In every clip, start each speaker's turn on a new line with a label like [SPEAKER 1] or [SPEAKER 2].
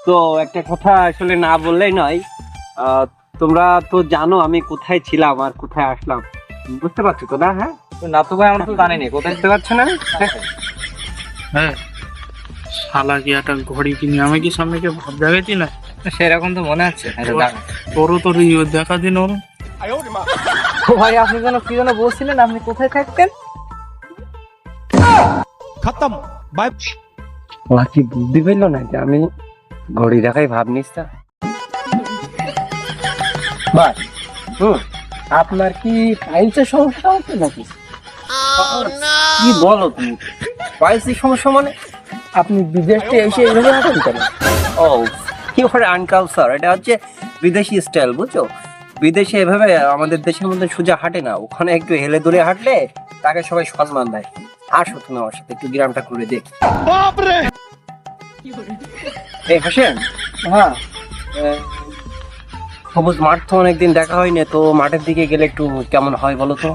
[SPEAKER 1] তো একটা কথা আসলে না বললেই নয়। তোমরা তো জানো আমি কোথায় ছিলাম আর কোথায় আসলাম, বুঝতে পারছো তো না? হ্যাঁ
[SPEAKER 2] না তো ভাই, আমরা তো জানি না কোথায়।
[SPEAKER 1] বুঝতে পারছো না?
[SPEAKER 3] হ্যাঁ, শালা কি একটা ঘড়ি কিনে আমি কি সামনে কে ভাব দেখাইছি না?
[SPEAKER 2] সেরকম তো মনে হচ্ছে।
[SPEAKER 3] তোরও তোর দেখা দিন ওর।
[SPEAKER 2] ও ভাই, আপনি যেন কি যেন বলছিলেন, আপনি কোথায় থাকতেন?
[SPEAKER 4] खत्म बाय।
[SPEAKER 1] ওরা কি বুদ্ধি পেলো না যে আমি ঘড়ি দেখাই ভাব নিচ্ছা?
[SPEAKER 2] ভাই, আপনার কি ফাইলসের সমস্যা হচ্ছে নাকি?
[SPEAKER 1] কি বলো তুমি? পাইছি সমস্যা মানে?
[SPEAKER 2] আপনি বিদেশ থেকে এসে এইভাবে হাঁটেন কেন?
[SPEAKER 1] ও কি করে আনকাল স্যার, এটা হচ্ছে বিদেশি স্টাইল, বুঝছো? বিদেশে এভাবে আমাদের দেশের মধ্যে সোজা হাঁটে না, ওখানে একটু হেলে দূরে হাঁটলে তাকে সবাই সম্মান দেয়। আসো তুমি আমার সাথে একটু গ্রামটা ঘুরে দেখ। এই হাসেন,
[SPEAKER 2] হ্যাঁ,
[SPEAKER 1] সবুজ মাঠ তো অনেকদিন দেখা হয়নি, তো মাঠের দিকে গেলে একটু কেমন হয় বলো তো?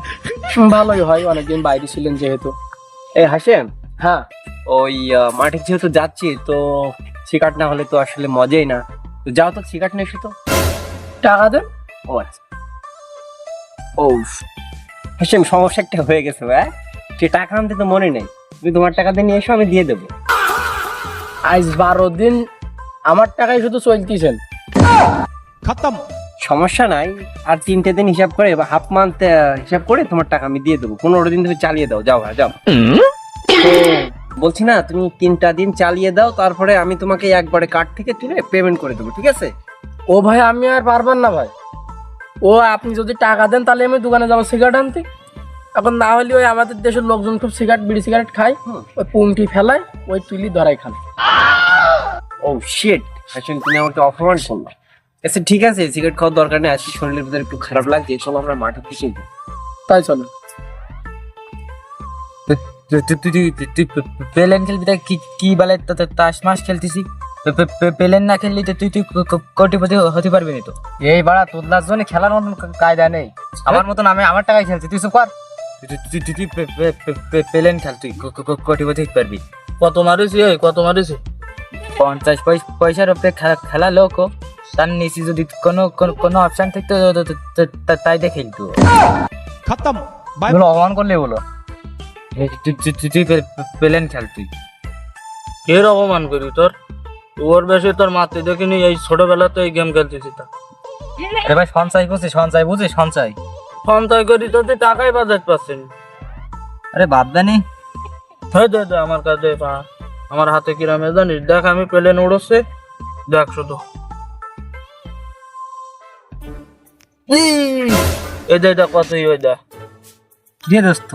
[SPEAKER 2] ভালোই হয়, অনেকদিন বাইরে ছিলেন যেহেতু।
[SPEAKER 1] এই হাসেন,
[SPEAKER 2] হ্যাঁ,
[SPEAKER 1] ওই মাঠে যেহেতু যাচ্ছি তো সিগারেট না হলে তো আসলে মজাই না। তো যাও তো সিগারেট নিয়ে এসো তো।
[SPEAKER 2] টাকা দেন।
[SPEAKER 1] ও আচ্ছা, ও হাসেম সমস্যা একটা হয়ে গেছে ভাই, সে টাকা আনতে তো মনে নেই, তুমি তোমার টাকা দিয়ে নিয়ে এসো, আমি দিয়ে দেবো।
[SPEAKER 2] আজ 12 দিন আমার টাকায় শুধু চলতেছেন।
[SPEAKER 4] खत्म।
[SPEAKER 1] সমস্যা নাই, আর 3টে দিন হিসাব করে বা হাফ মান্থ হিসাব করে তোমার টাকা আমি দিয়ে দেবো। 15 দিন তুমি চালিয়ে দাও, যাও ভাই যাও। তো বলছি না, তুমি 3টা দিন চালিয়ে দাও, তারপরে আমি তোমাকে একবারে কার্ড থেকে তুলে পেমেন্ট করে দেবো, ঠিক আছে?
[SPEAKER 2] ও ভাই, আমি আর পারবেন না ভাই। ও আপনি যদি টাকা দেন তাহলে আমি দোকানে যাবো সিগারেট আনতে। এখন না হলে ওই আমাদের দেশের লোকজন খুব বিড়ি সিগারেট খায়, ওই পুংটি ফেলায়, ওই তুলি ধরাই খান।
[SPEAKER 1] ও শিট, আসলে তুমি আমাকে অপমান করলো। আচ্ছা ঠিক আছে, সিগারেট খাওয়ার দরকার নেই, আজকে শরীরের ভিতরে একটু খারাপ লাগছে, চলো আমরা মাঠে ফিসে যাই।
[SPEAKER 2] তাই চলো।
[SPEAKER 5] প্লেন খেলবি তা কি বলে তাস মাস খেলতেছি। প্লেন না খেললি তো তুই কোটিপতি হতে পারবি না তো।
[SPEAKER 2] এই বাড়া, তোর জন্য খেলার মতন কায়দা নেই।
[SPEAKER 5] আমার মতন আমি আমার টাকায় খেলছি, তুই চুপ কর। তুই প্লেন খেল, তুই কোটিপতি হতে পারবি।
[SPEAKER 3] কত মারিছি, কত মারিছি?
[SPEAKER 5] 50 পয়সার উপরে খেলা লোক, তার নিচে যদি কোনো অপশন থাকতো তাই দিয়ে খেলতো।
[SPEAKER 4] खत्म बाय।
[SPEAKER 2] এগুলো অপমান করলে বলো।
[SPEAKER 5] তুই প্লেন খেল তুই।
[SPEAKER 3] এর অপমান করি তোর? ওর বেশি তোর মারতে দেখিনি, এই ছোটবেলাতে এই গেম খেলতেছি তা।
[SPEAKER 5] আরে ভাই, সঞ্চয় করছিস, সঞ্চয় বুঝিস, সঞ্চয়।
[SPEAKER 3] সঞ্চয় করি তো তুই টাকাই বাজাতে পারছিস না।
[SPEAKER 5] আরে বাদ দানি।
[SPEAKER 3] দে দে আমার কাছে পা, আমার হাতে কিরামে জানিস? দেখ আমি প্লেন উড়ছে, দেখ শুধু। এই দে দেখ কতই, ওই দেখ।
[SPEAKER 5] দিয়ে দোস্ত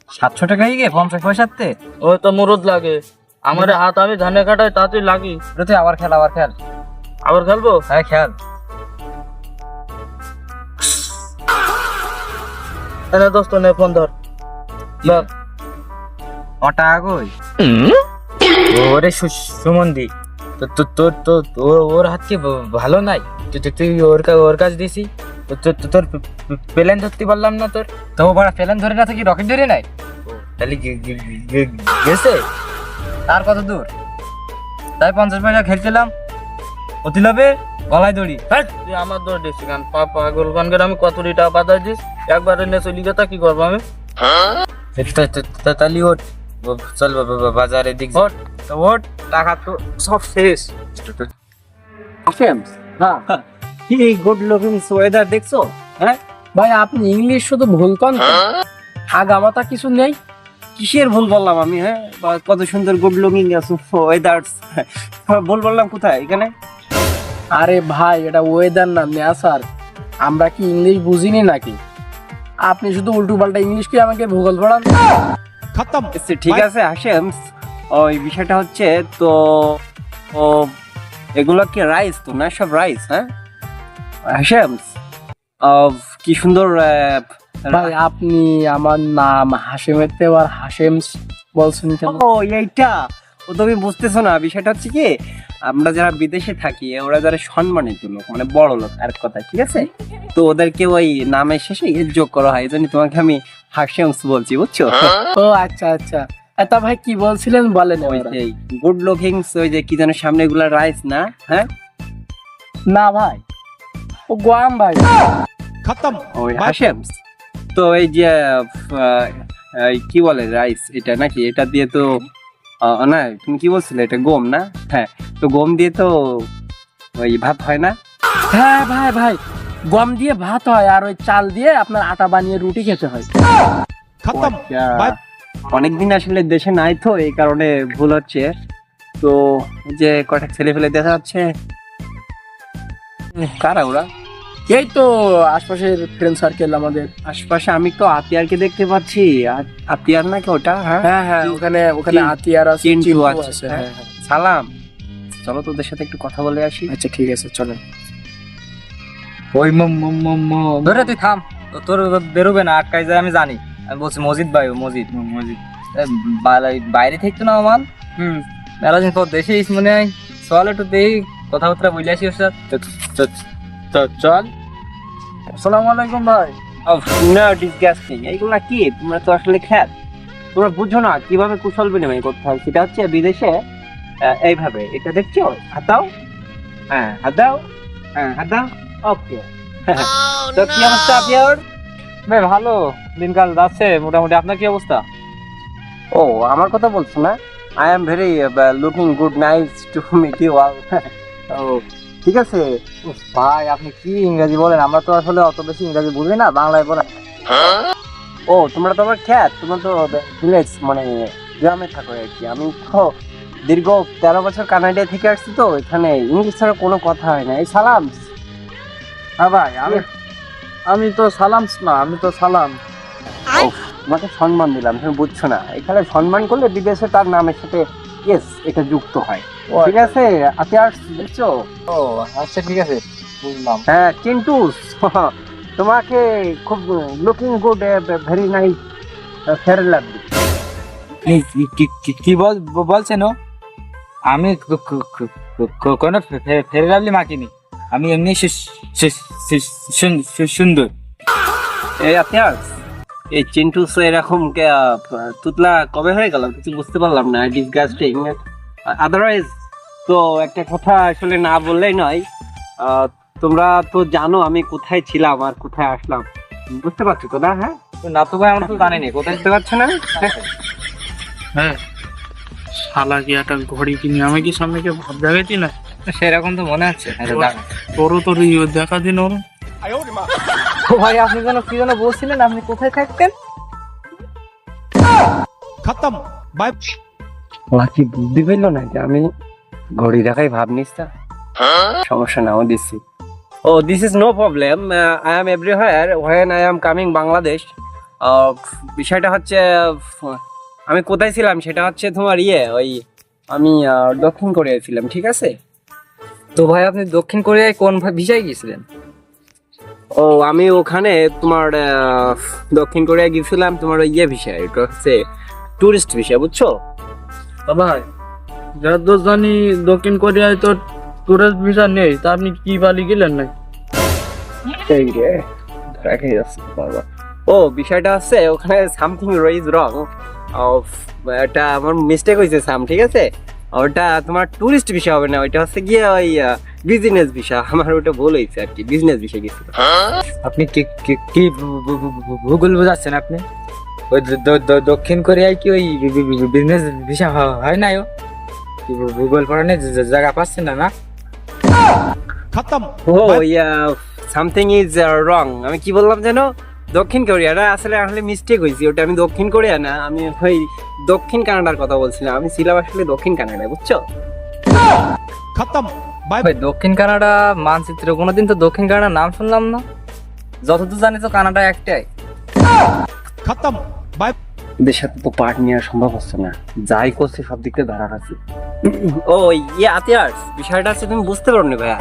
[SPEAKER 5] 700 টাকা গিয়ে 50 পয়সাতে।
[SPEAKER 3] ওই তো মুরুদ লাগে আমার হাত, আমি ধানে কাটাই তাতেই লাগি।
[SPEAKER 5] তুই আবার খেল, আবার খেল।
[SPEAKER 3] আবার খেলবো?
[SPEAKER 5] হ্যাঁ খেল।
[SPEAKER 3] এনে দোস্ত নে ফোন ধর। দেখ
[SPEAKER 5] ওটা আগই ওরে সুমন্দি, ওর হাত কি ভালো নাই? তুই ওর কাজ দিছি, তোর প্লেন ধরতে পারলাম না। তোর
[SPEAKER 2] তো বড় প্লেন ধরে না থাকি রকেট ধরে নাই?
[SPEAKER 5] তাহলে গেছে।
[SPEAKER 2] তার কত দূর? তাই 50 পয়সা খেলছিলাম, অতি লাভে গলায় দড়ি।
[SPEAKER 3] তুই আমার দৌড় দিচ্ছি গান পাগল গান করে, আমি কত টাকা বাজাই দিস, একবার এনে চলি গেতা কি করবো আমি?
[SPEAKER 5] তাহলে ওট, চল বাজারে দিক।
[SPEAKER 2] ওট তো ওট, টাকা তো সব শেষ।
[SPEAKER 1] হাসেম,
[SPEAKER 2] হ্যাঁ
[SPEAKER 1] কি গুড লুকিং ওয়েদার দেখছো? হ্যাঁ
[SPEAKER 2] ভাই, আপনি ইংলিশ শুধু ভুল কন তো। আগামাতা কিছু নেই।
[SPEAKER 1] কিসের ভুল বললাম আমি? হ্যাঁ বা কত সুন্দর গুড লুকিং ওয়েদার, ভুল বললাম কোথায়? এখানে
[SPEAKER 2] আরে ভাই, এটা ওয়েদার না, নেচার। আমরা কি ইংলিশ বুঝিনি নাকি? আপনি শুধু উল্টো পাল্টা ইংলিশ কি আমাকে ভূগোল পড়ান।
[SPEAKER 4] खत्म।
[SPEAKER 1] আচ্ছা, ঠিক আছে হাসেম, ওই বিষয়টা হচ্ছে তো ও এগুলো কি রাইস তো না? সব রাইস। হ্যাঁ হাসেম, কি সুন্দর
[SPEAKER 2] ভাই, আপনি আমার নাম হাশেমের থেকে আর হাশেমস বলছেন কেন?
[SPEAKER 1] ও এইটা, ও তুমি বুঝতেছো না। বিষয়টা হচ্ছে কি, আমরা যারা বিদেশে থাকি ওরা যারা সম্মানিত লোক, মানে বড় লোক আর কথা, ঠিক আছে? তো ওদেরকে ওই নামের শেষে যোগ করা হয়, এই জন্য তোমাকে আমি হাসেমস বলছি, বুঝছো?
[SPEAKER 2] ও আচ্ছা আচ্ছা, তা ভাই কি বলছিলেন বলেন
[SPEAKER 1] ওই
[SPEAKER 2] এবার।
[SPEAKER 1] যে গুড লুকিং, ওই যে কি যেন সামনে গুলা রাইস না, হ্যাঁ
[SPEAKER 2] না ভাই, ও গোয়াম ভাই।
[SPEAKER 4] खत्म
[SPEAKER 1] ওই
[SPEAKER 4] बाय
[SPEAKER 1] হাশেম। তো এই যে এই কি বলে রাইস এটা নাকি, এটা দিয়ে তো না তুমি কি বলছিলে, এটা গম না? হ্যাঁ, তো গম দিয়ে তো ওই ভাত হয় না?
[SPEAKER 2] হ্যাঁ ভাই ভাই, গম দিয়ে ভাত হয় আর ওই চাল দিয়ে আপনার আটা বানিয়ে রুটি খেতে হয়।
[SPEAKER 4] खत्म
[SPEAKER 1] আচ্ছা,
[SPEAKER 4] बाय
[SPEAKER 1] অনেকদিন আসলে দেশে নাই তো এই কারণে ভুল হচ্ছে। তো এই যে কটা ছেলে ফেলে দেখা যাচ্ছে, কারা ওরা?
[SPEAKER 2] এই তো আশপাশের ফ্রেন্ড সার্কেল আমাদের।
[SPEAKER 1] আশপাশে আমি তো আতিয়ারকে দেখতে পাচ্ছি। আতিয়ার নাকি ওটা? হ্যাঁ,
[SPEAKER 2] হ্যাঁ হ্যাঁ, ওখানে ওখানে
[SPEAKER 1] চিন-
[SPEAKER 2] আতিয়ার আছে,
[SPEAKER 1] চিন্টু
[SPEAKER 2] চিন্টু
[SPEAKER 1] আছে,
[SPEAKER 2] আছে।
[SPEAKER 1] হ্যাঁ।
[SPEAKER 2] হ্যাঁ হ্যাঁ।
[SPEAKER 1] সালাম, চলো তোদের সাথে একটু কথা বলে আসি।
[SPEAKER 2] আচ্ছা ঠিক আছে, চলেন।
[SPEAKER 5] ওই ধরে তুই থাম, তোর বেরোবে না, আটকাই যায় আমি জানি। আমি বলছি মসজিদ ভাই, মসজিদ মসজিদ বাইরে থেকে না আমার মেলা দিন পর দেশে মনে হয়, চল একটু দেখি কথাবার্তা বলে আসি ওর সাথে।
[SPEAKER 3] চল। আসসালামু আলাইকুম ভাই।
[SPEAKER 1] না ডিসগাস্টিং, এইগুলা কি? তোমরা তো আসলে খ্যাত, তোমরা বুঝো না কিভাবে কুশল বিনিময় করতে হয়। সেটা হচ্ছে বিদেশে এইভাবে, এটা দেখছো, হাত দাও, হ্যাঁ হাত দাও, হ্যাঁ হাত দাও, ওকে। তো কি অবস্থা আপনার?
[SPEAKER 5] ভাই ভালো, দিনকাল যাচ্ছে মোটামুটি। আপনার কি অবস্থা?
[SPEAKER 1] ও আমার কথা বলছো না? I am very looking good, nice to meet you all.
[SPEAKER 5] ও ঠিক আছে। উফ, ভাই আপনি কি ইংরেজি বলেন, আমরা তো আসলে অত বেশি ইংরেজি বুঝি না, বাংলায় বলেন।
[SPEAKER 1] ও তোমরা তো আমার খ্যাত, তোমরা তো ভিলেজ মানে গ্রামে থাকো আর কি। আমি তো দীর্ঘ 13 বছর কানাডা থেকে আসছি, তো এখানে ইংলিশ ছাড়া কোনো কথা হয় না। এই সালাম।
[SPEAKER 3] হ্যাঁ ভাই, আমি তো সালাম না, আমি তো সালাম।
[SPEAKER 1] তোমাকে সম্মান দিলাম, তুমি বুঝছো না? এখানে সম্মান করলে বিদেশে তার নামের সাথে ইয়েস এটা যুক্ত হয়, ঠিক আছে? আতিয়ার বুঝছো?
[SPEAKER 5] ও আচ্ছা ঠিক আছে, বুঝলাম।
[SPEAKER 1] হ্যাঁ চিন্টু, তোমাকে খুব looking good, very nice, fair লাগবে।
[SPEAKER 5] কি বলছেন? ও আমি কোনো ফেরে লাভলি মাখিনি, আমি এমনি সুন্দর।
[SPEAKER 1] এই আতিয়ার, এই চিন্টু এরকম তুতলা কবে হয়ে গেল কিছু বুঝতে পারলাম না। ডিসগাস্টিং। আদারওয়াইজ তো একটা কথা আসলে না বললেই নয়, তোমরা তো জানো আমি কোথায় ছিলাম আর কোথায় আসলাম, বুঝতে পারছো তো না? হ্যাঁ
[SPEAKER 5] না তো ভাই, আমরা তো জানি না কোথায়।
[SPEAKER 1] বুঝতে পারছো না?
[SPEAKER 3] হ্যাঁ, শালা কি একটা ঘড়ি কিনে আমি কি সামনে কে ভাব দেখাইছি না?
[SPEAKER 5] সেরকম তো মনে হচ্ছে।
[SPEAKER 3] তোরও তোর দেখা দিন ওর।
[SPEAKER 5] ভাই আপনি যেন কি যেন বলছিলেন, আপনি কোথায় থাকতেন?
[SPEAKER 4] खत्म बाय
[SPEAKER 1] ওরা কি বুদ্ধি পেলো না যে আমি ঘড়ি দেখাই ভাব নিস না? সমস্যা নাও দিচ্ছি। ও this is no problem, I am everywhere when I am coming Bangladesh. বিষয়টা হচ্ছে আমি কোথায় ছিলাম সেটা হচ্ছে তোমার ওই আমি দক্ষিণ কোরিয়ায় ছিলাম, ঠিক আছে?
[SPEAKER 5] তো ভাই আপনি দক্ষিণ কোরিয়ায় কোন ভিসায় গিয়েছিলেন?
[SPEAKER 1] ও আমি ওখানে তোমার দক্ষিণ কোরিয়া গেছিলাম তোমার ওই ভিসা, এটা হচ্ছে টুরিস্ট ভিসা, বুঝছো?
[SPEAKER 3] ভাই যতদূর জানি দক্ষিণ কোরিয়ায় তো টুরিস্ট ভিসা নেই, তা আপনি কি বালি গেলেন না?
[SPEAKER 1] এই রে, রেখে যাচ্ছে বারবার। ও বিষয়টা হচ্ছে ওখানে সামথিং ইজ রং, এটা আমার মিস্টেক হয়েছে সাম, ঠিক আছে? ওটা তোমার টুরিস্ট ভিসা হবে না, ওইটা হচ্ছে গিয়ে ওই বিজনেস ভিসা। আমার ওটা ভুল হয়েছে আর কি, বিজনেস ভিসা গেছিল।
[SPEAKER 5] আপনি কি ভূগোল বোঝাচ্ছেন আপনি? ওই দক্ষিণ কোরিয়ায় কি ওই বিজনেস ভিসা হয় না? ভূগোল পড়ানোর জায়গা পাচ্ছেন না? না
[SPEAKER 4] खत्म
[SPEAKER 1] ও সামথিং ইজ রং, আমি কি বললাম যেন? দক্ষিণ কোরিয়া না, আসলে আসলে মিস্টেক হয়েছে, ওটা আমি দক্ষিণ কোরিয়া না, আমি ওই দক্ষিণ কানাডার কথা বলছিলাম। আমি ছিলাম আসলে দক্ষিণ কানাডায়, বুঝছো?
[SPEAKER 4] खत्म बाय
[SPEAKER 5] ভাই দক্ষিণ কানাডা মানচিত্রে কোনোদিন তো দক্ষিণ কানাডার নাম শুনলাম না। যতদূর জানি তো কানাডা একটাই।
[SPEAKER 4] खत्म बाय
[SPEAKER 1] এদের সাথে তো পার্ট নেওয়া সম্ভব হচ্ছে না, যাই করছে সব দিক থেকে ধরা আছে। ও আতিয়ার, বিষয়টা আছে তুমি বুঝতে পারো না ভাইয়া।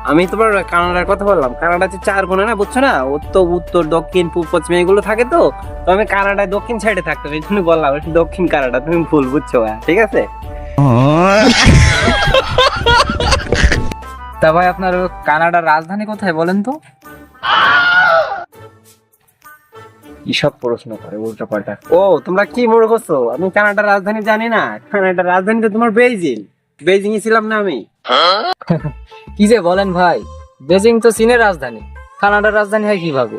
[SPEAKER 1] আমি তোমার কানাডার কথা বললাম, কানাডা হচ্ছে 4 কোণা না, বুঝছো না? উত্তর উত্তর দক্ষিণ পূর্ব পশ্চিম এগুলো থাকে, তো তো আমি কানাডায় দক্ষিণ সাইডে থাকতাম, এই জন্য বললাম এটা দক্ষিণ কানাডা। তুমি ভুল বুঝছো ভাইয়া, ঠিক আছে?
[SPEAKER 5] তা ভাই আপনার কানাডার রাজধানী কোথায় বলেন তো?
[SPEAKER 1] কি সব প্রশ্ন করে উল্টা পাল্টা। ও তোমরা কি মনে করছো আমি কানাডার রাজধানী জানি না? কানাডার রাজধানী তো তোমার বেইজিং এ ছিলাম না আমি?
[SPEAKER 5] কি যে বলেন ভাই, বেজিং তো চীনের রাজধানী, কানাডার রাজধানী হয় কিভাবে?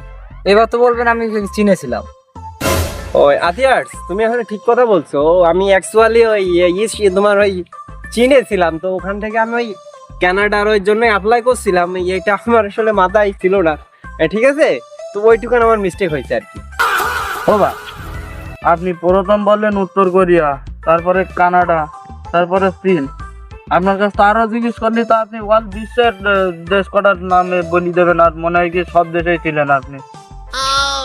[SPEAKER 5] এবার তো বলবেন আমি চীনে ছিলাম।
[SPEAKER 1] ওই আতিয়ার্স, তুমি এখন ঠিক কথা বলছো। আমি অ্যাকচুয়ালি ওই তোমার ওই চীনে ছিলাম, তো ওখান থেকে আমি ওই কানাডার ওই জন্য অ্যাপ্লাই করছিলাম। এটা আমার আসলে মাথায় ছিল না, ঠিক আছে? তো ওইটুকান আমার মিস্টেক হয়েছে আর কি।
[SPEAKER 3] ও ভাই, আপনি প্রথম বললেন উত্তর কোরিয়া, তারপরে কানাডা, তারপরে চীন। আপনার কাছে তো আরো জিজ্ঞেস করলি তো আপনি ওয়ার্ল্ড বিশ্বের দেশ কটার নামে বলি দেবেন, আর মনে হয় কি সব দেশেই ছিলেন আপনি।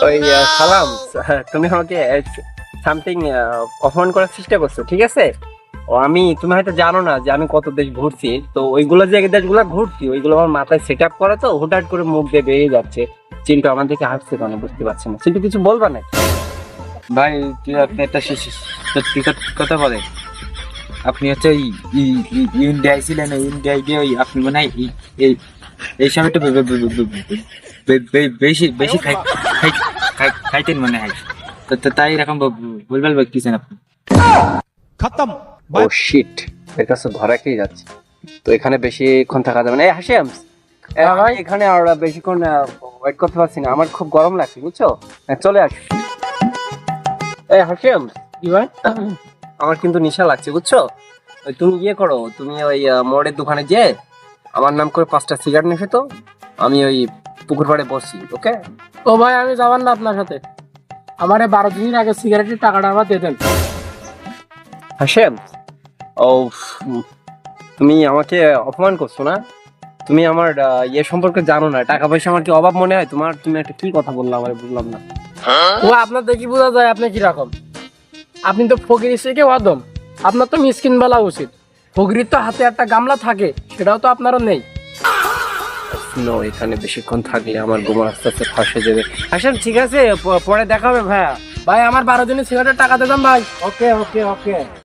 [SPEAKER 1] ওই সালাম, তুমি আমাকে সামথিং অপমান করার চেষ্টা করছো, ঠিক আছে? তুমি হয়তো জানো না যে আমি কত দেশ ঘুরছি। তো ওইগুলো যে দেশগুলো ঘুরছি ওইগুলো আমার মাথায় সেট আপ করা, তো হুটহাট করে মুখ দিয়ে বেরিয়ে যাচ্ছে। চিন্টু আমার দিকে হাসছে কেন বুঝতে পারছি না। চিন্টু কিছু বলবা না?
[SPEAKER 5] ভাই তুই আপনি একটা সত্যি কথা বলেন, আপনি হচ্ছে ওই ইন্ডিয়ায় ছিলেন, ইন্ডিয়ায় গিয়ে ওই আপনি মনে হয় এই সময় একটু বেশি বেশি খাইতেন মনে হয়, তো তাই এরকম বলবেন বলতেছেন আপনি।
[SPEAKER 4] खत्म
[SPEAKER 1] ও শিট, এর কাছে ধরা খেয়ে যাচ্ছে। তো এখানে বেশিক্ষণ থাকা যাবে না। এই হাসিম, এখানে আর বেশিক্ষণ ওয়েট করতে পারছি না, আমার খুব গরম লাগছে বুঝছো। চলে আস। এই হাসিম,
[SPEAKER 2] কি ভাই?
[SPEAKER 1] আমার কিন্তু নেশা লাগছে বুঝছো। ওই তুমি ইয়ে করো, তুমি ওই মোড়ের দোকানে যে আমার নাম করে 5টা সিগারেট নিয়ে তো আমি ওই পুকুর পাড়ে বসছি, ওকে?
[SPEAKER 2] ও ভাই আমি যাবার না আপনার সাথে, আমার 12 দিনের আগে সিগারেটের টাকাটা আমার দিয়ে দেন।
[SPEAKER 1] হাসিম, ও তুমি আমাকে অপমান করছো না? তুমি আমার ইয়ে সম্পর্কে জানো না, টাকা পয়সা আমার কি অভাব মনে হয় তোমার? তুমি একটা কি কথা বললাম আমার বুঝলাম না।
[SPEAKER 2] ও আপনার দেখি বোঝা যায় আপনি কি রকম। আপনি তো ফকির থেকে ওয়াদম, আপনার তো মিসকিন বলা উচিত। ফকিরির তো হাতে একটা গামলা থাকে, সেটাও তো আপনারও নেই।
[SPEAKER 1] নো, এখানে বেশিক্ষণ থাকলে আমার গোমর আস্তে আস্তে ফাঁসে যাবে। হাসিম ঠিক আছে, পরে দেখা হবে ভাইয়া।
[SPEAKER 2] ভাই আমার 12 দিনের সিগারেটের টাকা দিতাম ভাই।
[SPEAKER 1] ওকে ওকে ওকে।